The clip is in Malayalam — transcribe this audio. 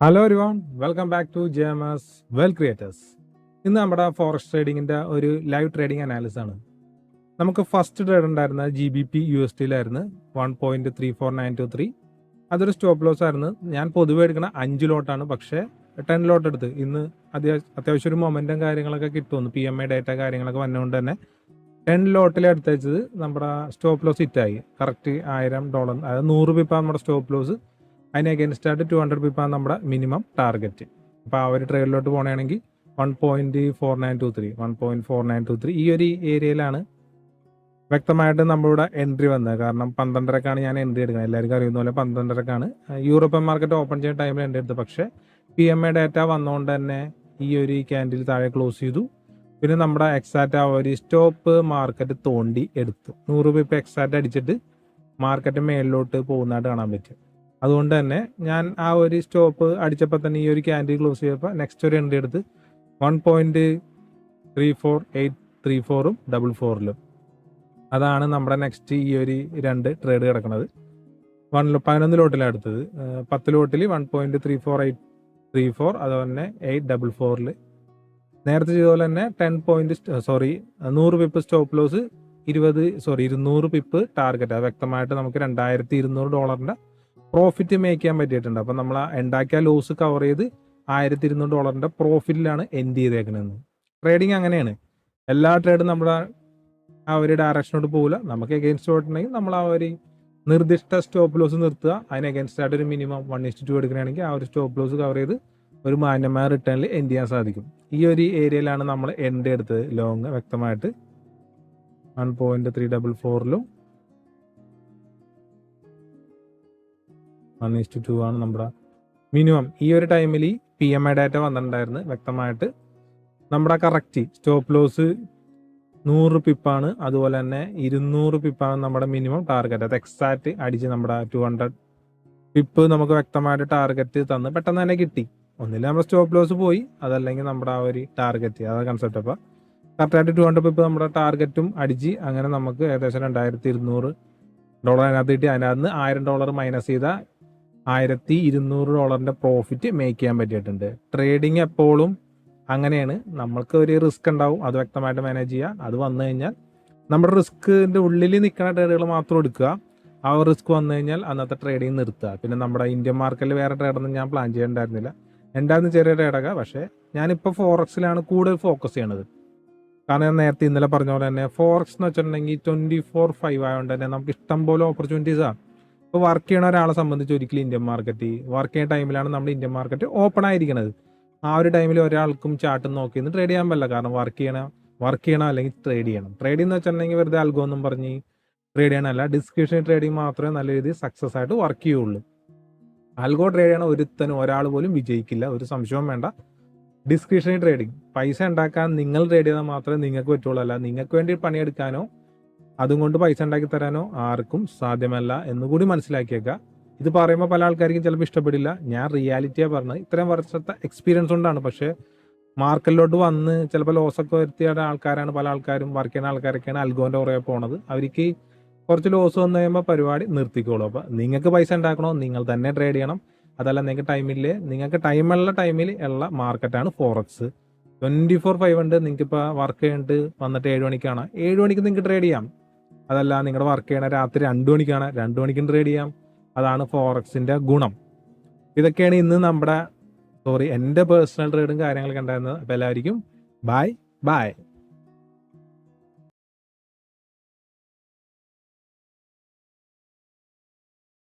Hello everyone, welcome back to JMS wealth creators. ഇന്ന് നമ്മുടെ ഫോറക്സ് ട്രേഡിങ്ങിൻ്റെ ഒരു ലൈവ് ട്രേഡിംഗ് അനാലിസിസ് ആണ്. നമുക്ക് ഫസ്റ്റ് ട്രേഡ് ഉണ്ടായിരുന്ന GBP USDയിലായിരുന്നു 1.34923. അതൊരു സ്റ്റോപ്പ് ലോസ് ആയിരുന്നു. ഞാൻ പൊതുവെ എടുക്കുന്ന 5 ലോട്ടാണ്, പക്ഷേ 10 ലോട്ട് എടുത്ത് ഇന്ന് അത്യാവശ്യം ഒരു മൊമെൻറ്റും കാര്യങ്ങളൊക്കെ കിട്ടുമെന്ന് PMI ഡേറ്റ കാര്യങ്ങളൊക്കെ വന്നുകൊണ്ട് തന്നെ 10 ലോട്ടിൽ എടുത്തത് നമ്മുടെ സ്റ്റോപ്പ് ലോസ് ഹിറ്റായി. കറക്റ്റ് $1000, അതായത് 100 പിപ്പാണ് നമ്മുടെ സ്റ്റോപ്പ് ലോസ്. അതിന് അഗൈൻസ്റ്റ് ആയിട്ട് 200 പിപ്പാണ് നമ്മുടെ മിനിമം ടാർഗറ്റ്. അപ്പോൾ ആ ഒരു ട്രേഡിലോട്ട് പോകണമെങ്കിൽ 1.4923 ഈ ഒരു ഏരിയയിലാണ് വ്യക്തമായിട്ട് നമ്മളിവിടെ എൻട്രി വന്നത്. കാരണം 12:30ക്കാണ് ഞാൻ എൻട്രി എടുക്കുന്നത്. എല്ലാവർക്കും അറിയുന്ന പോലെ 12:30ക്കാണ് യൂറോപ്യൻ മാർക്കറ്റ് ഓപ്പൺ ചെയ്യുന്ന ടൈമിൽ എൻട്രി എടുത്തത്. പക്ഷേ PMI ഡാറ്റ വന്നുകൊണ്ട് തന്നെ ഈ ഒരു ക്യാൻഡിൽ താഴെ ക്ലോസ് ചെയ്തു. പിന്നെ നമ്മുടെ എക്സാക്റ്റ് ആ ഒരു സ്റ്റോപ്പ് മാർക്കറ്റ് തോണ്ടി എടുത്തു. 100 പിപ്പ് എക്സാക്റ്റ് അടിച്ചിട്ട് മാർക്കറ്റ് മേളിലോട്ട് പോകുന്നതായിട്ട് കാണാൻ പറ്റും. അതുകൊണ്ട് തന്നെ ഞാൻ ആ ഒരു സ്റ്റോപ്പ് അടിച്ചപ്പോൾ തന്നെ ഈ ഒരു ക്യാൻഡിൽ ക്ലോസ് ചെയ്തപ്പോൾ നെക്സ്റ്റ് ഒരു എൻട്രി എടുത്ത് 1.34834 44 അതാണ് നമ്മുടെ നെക്സ്റ്റ് ഈ ഒരു 2 ട്രേഡ് കിടക്കുന്നത്. 11 ലോട്ടിലാണ് എടുത്തത്. 10 ലോട്ടിൽ 1.34834, അതുപോലെ തന്നെ 844 നേരത്തെ ചെയ്ത പോലെ തന്നെ 100 pip stop loss, 200 pip target. അത് വ്യക്തമായിട്ട് നമുക്ക് $2200 പ്രോഫിറ്റ് മേക്ക് ചെയ്യാൻ പറ്റിയിട്ടുണ്ട്. അപ്പം നമ്മൾ ഉണ്ടാക്കിയ ലോസ് കവർ ചെയ്ത് $1200 പ്രോഫിറ്റിലാണ് എൻഡ് ചെയ്തേക്കുന്നത്. ട്രേഡിങ് അങ്ങനെയാണ്. എല്ലാ ട്രേഡും നമ്മുടെ ആ ഒരു ഡയറക്ഷനോട്ട് പോകില്ല. നമുക്ക് എഗെയിൻസ്റ്റ് ഓട്ടുണ്ടെങ്കിൽ നമ്മൾ ആ ഒരു നിർദ്ദിഷ്ട സ്റ്റോപ്പ് ലോസ് നിർത്തുക. അതിന് എഗെയിൻസ്റ്റ് ആയിട്ട് ഒരു മിനിമം 1:2 എടുക്കുകയാണെങ്കിൽ ആ ഒരു സ്റ്റോപ്പ് ലോസ് കവർ ചെയ്ത് ഒരു മാന്യമായ റിട്ടേണിൽ എൻഡ് ചെയ്യാൻ സാധിക്കും. ഈ ഒരു ഏരിയയിലാണ് നമ്മൾ എൻഡ് എടുത്തത്. ലോങ് വ്യക്തമായിട്ട് 1.344 1:2 ആണ് നമ്മുടെ മിനിമം. ഈ ഒരു ടൈമിൽ PMI ഡാറ്റ വന്നിട്ടുണ്ടായിരുന്നു. വ്യക്തമായിട്ട് നമ്മുടെ കറക്റ്റ് സ്റ്റോപ്പ് ലോസ് 100 പിപ്പാണ്, അതുപോലെ തന്നെ 200 പിപ്പാണ് നമ്മുടെ മിനിമം ടാർഗറ്റ്. അത് എക്സാക്റ്റ് അടിച്ച് നമ്മുടെ 200 പിപ്പ് നമുക്ക് വ്യക്തമായിട്ട് ടാർഗറ്റ് തന്ന് പെട്ടെന്ന് തന്നെ കിട്ടി. ഒന്നില്ല നമ്മുടെ സ്റ്റോപ്പ് ലോസ് പോയി, അതല്ലെങ്കിൽ നമ്മുടെ ആ ഒരു ടാർഗറ്റ്, അതാണ് കൺസെപ്റ്റ്. അപ്പോൾ കറക്റ്റായിട്ട് 200 പിപ്പ് നമ്മുടെ ടാർഗറ്റും അടിച്ച് അങ്ങനെ നമുക്ക് ഏകദേശം $2200 അതിനകത്ത് കിട്ടി. അതിനകത്ത് $1000 മൈനസ് ചെയ്താൽ $1200 പ്രോഫിറ്റ് മേക്ക് ചെയ്യാൻ പറ്റിയിട്ടുണ്ട്. ട്രേഡിങ് എപ്പോഴും അങ്ങനെയാണ്. നമ്മൾക്ക് ഒരു റിസ്ക് ഉണ്ടാവും, അത് വ്യക്തമായിട്ട് മാനേജ് ചെയ്യുക. അത് വന്നു കഴിഞ്ഞാൽ നമ്മുടെ റിസ്കിൻ്റെ ഉള്ളിൽ നിൽക്കുന്ന ട്രേഡുകൾ മാത്രം എടുക്കുക. ആ ഒരു റിസ്ക് വന്നു കഴിഞ്ഞാൽ അന്നത്തെ ട്രേഡിങ് നിർത്തുക. പിന്നെ നമ്മുടെ ഇന്ത്യൻ മാർക്കറ്റിൽ വേറെ ട്രേഡൊന്നും ഞാൻ പ്ലാൻ ചെയ്യേണ്ടായിരുന്നില്ല. ഉണ്ടായിരുന്ന ചെറിയ ട്രേഡൊക്കെ. പക്ഷേ ഞാനിപ്പോൾ ഫോറക്സിലാണ് കൂടുതൽ ഫോക്കസ് ചെയ്യണത്. കാരണം ഞാൻ നേരത്തെ ഇന്നലെ പറഞ്ഞ പോലെ തന്നെ ഫോറക്സ് എന്ന് വെച്ചിട്ടുണ്ടെങ്കിൽ 24/5 ആയതുകൊണ്ട് തന്നെ നമുക്ക് ഇഷ്ടംപോലെ ഓപ്പർച്യൂണിറ്റീസാണ്. ഇപ്പോൾ വർക്ക് ചെയ്യണ ഒരാളെ സംബന്ധിച്ച് ഒരിക്കലും ഇന്ത്യൻ മാർക്കറ്റ് വർക്ക് ചെയ്യുന്ന ടൈമിലാണ് നമ്മുടെ ഇന്ത്യൻ മാർക്കറ്റ് ഓപ്പൺ ആയിരിക്കുന്നത്. ആ ഒരു ടൈമിൽ ഒരാൾക്കും ചാർട്ടും നോക്കി ഇന്ന് ട്രേഡ് ചെയ്യാൻ പറ്റില്ല. കാരണം വർക്ക് ചെയ്യണം അല്ലെങ്കിൽ ട്രേഡ് ചെയ്യണം. ട്രേഡിംഗ് എന്ന് വെച്ചിട്ടുണ്ടെങ്കിൽ വെറുതെ അൽഗോ എന്നും പറഞ്ഞ് ട്രേഡ് ചെയ്യണമല്ല. ഡിസ്ക്രിപ്ഷൻ ട്രേഡിംഗ് മാത്രമേ നല്ല രീതിയിൽ സക്സസ് ആയിട്ട് വർക്ക് ചെയ്യുള്ളൂ. അൽഗോ ട്രേഡ് ചെയ്യണ ഒരാൾ പോലും വിജയിക്കില്ല, ഒരു സംശയവും വേണ്ട. ഡിസ്ക്രിപ്ഷൻ ട്രേഡിംഗ് പൈസ ഉണ്ടാക്കാൻ നിങ്ങൾ ട്രേഡ് ചെയ്താൽ മാത്രമേ നിങ്ങൾക്ക് പറ്റുള്ളൂ. അല്ല നിങ്ങൾക്ക് വേണ്ടി പണിയെടുക്കാനോ അതും കൊണ്ട് പൈസ ഉണ്ടാക്കി തരാനോ ആർക്കും സാധ്യമല്ല എന്നുകൂടി മനസ്സിലാക്കിയേക്കുക. ഇത് പറയുമ്പോൾ പല ആൾക്കാർക്കും ചിലപ്പോൾ ഇഷ്ടപ്പെടില്ല. ഞാൻ റിയാലിറ്റിയാണ് പറഞ്ഞത്. ഇത്രയും വർഷത്തെ എക്സ്പീരിയൻസ് കൊണ്ടാണ്. പക്ഷേ മാർക്കറ്റിലോട്ട് വന്ന് ചിലപ്പോൾ ലോസൊക്കെ വരുത്തിയ ആൾക്കാരാണ് പല ആൾക്കാരും. വർക്ക് ചെയ്യുന്ന ആൾക്കാരൊക്കെയാണ് അൽഗോൻ്റെ പുറകെ പോണത്. അവർക്ക് കുറച്ച് ലോസ് വന്നു കഴിയുമ്പോൾ പരിപാടി നിർത്തിക്കോളൂ. അപ്പോൾ നിങ്ങൾക്ക് പൈസ ഉണ്ടാക്കണോ നിങ്ങൾ തന്നെ ട്രേഡ് ചെയ്യണം. അതല്ല നിങ്ങൾക്ക് ടൈമുള്ള ടൈമിൽ ഉള്ള മാർക്കറ്റാണ് ഫോറക്സ്. 24/5 ഉണ്ട്. നിങ്ങൾക്കിപ്പോൾ വർക്ക് ചെയ്തിട്ട് വന്നിട്ട് 7 മണിക്കാണ്, 7 മണിക്ക് നിങ്ങൾക്ക് ട്രേഡ് ചെയ്യാം. അതല്ല നിങ്ങളുടെ വർക്ക് ചെയ്യണ രാത്രി 2 മണിക്കാണ്, 2 മണിക്കും ട്രേഡ് ചെയ്യാം. അതാണ് ഫോറക്സിൻ്റെ ഗുണം. ഇതൊക്കെയാണ് ഇന്ന് എൻ്റെ പേഴ്സണൽ ട്രേഡും കാര്യങ്ങളൊക്കെ ഉണ്ടായിരുന്നത്. അപ്പോൾ എല്ലാവർക്കും ബൈ.